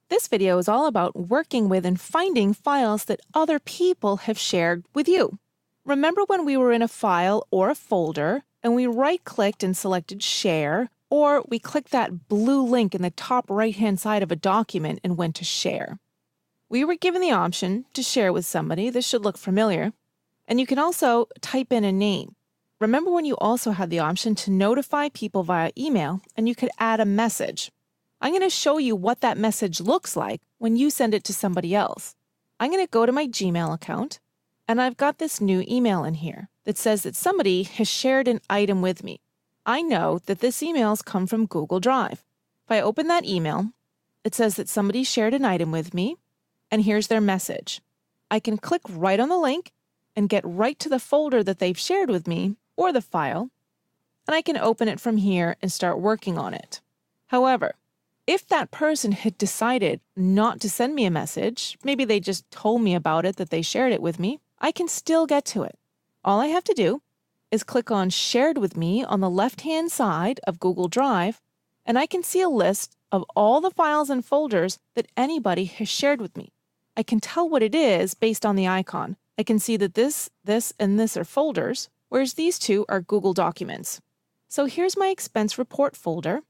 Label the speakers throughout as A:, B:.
A: This video is all about working with and finding files that other people have shared with you. Remember when we were in a file or a folder and we right-clicked and selected Share, or we clicked that blue link in the top right-hand side of a document and went to Share? We were given the option to share with somebody. This should look familiar. And you can also type in a name. Remember when you also had the option to notify people via email and you could add a message. I'm going to show you what that message looks like when you send it to somebody else. I'm going to go to my Gmail account, and I've got this new email in here that says that somebody has shared an item with me. I know that this email's come from Google Drive. If I open that email, it says that somebody shared an item with me, and here's their message. I can click right on the link and get right to the folder that they've shared with me, or the file, and I can open it from here and start working on it. However, if that person had decided not to send me a message, maybe they just told me about it, that they shared it with me, I can still get to it. All I have to do is click on Shared with Me on the left-hand side of Google Drive, and I can see a list of all the files and folders that anybody has shared with me. I can tell what it is based on the icon. I can see that this, and this are folders, whereas these two are Google Documents. So here's my expense report folder.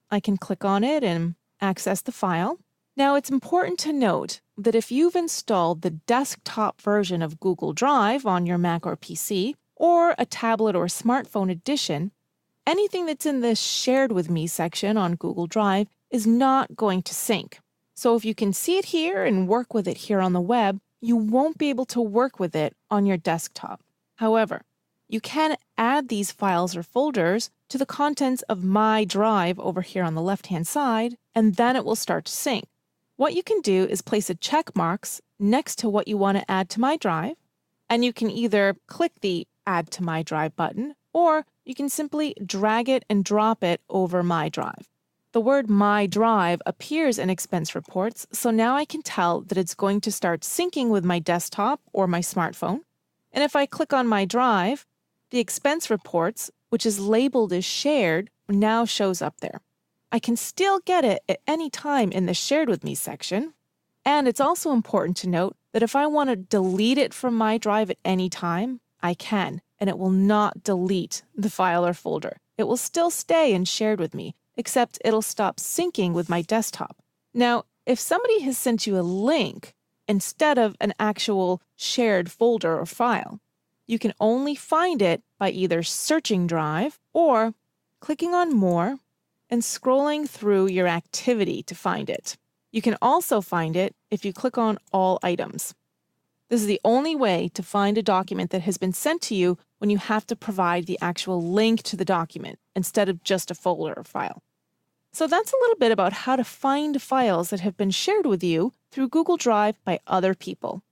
A: I can click on it and access the file. Now, it's important to note that if you've installed the desktop version of Google Drive on your Mac or PC, or a tablet or smartphone edition, anything that's in this Shared with Me section on Google Drive is not going to sync. So if you can see it here and work with it here on the web, you won't be able to work with it on your desktop. However, you can add these files or folders to the contents of My Drive over here on the left-hand side, and then it will start to sync. What you can do is place a check marks next to what you want to add to My Drive, and you can either click the Add to My Drive button, or you can simply drag it and drop it over My Drive. The word My Drive appears in expense reports, so now I can tell that it's going to start syncing with my desktop or my smartphone. And if I click on My Drive, the expense reports, which is labeled as shared, now shows up there. I can still get it at any time in the Shared with Me section. And it's also important to note that if I want to delete it from My Drive at any time, I can, and it will not delete the file or folder. It will still stay in Shared with Me, except it'll stop syncing with my desktop. Now, if somebody has sent you a link instead of an actual shared folder or file, you can only find it by either searching Drive or clicking on More and scrolling through your activity to find it. You can also find it if you click on All Items. This is the only way to find a document that has been sent to you when you have to provide the actual link to the document instead of just a folder or file. So that's a little bit about how to find files that have been shared with you through Google Drive by other people.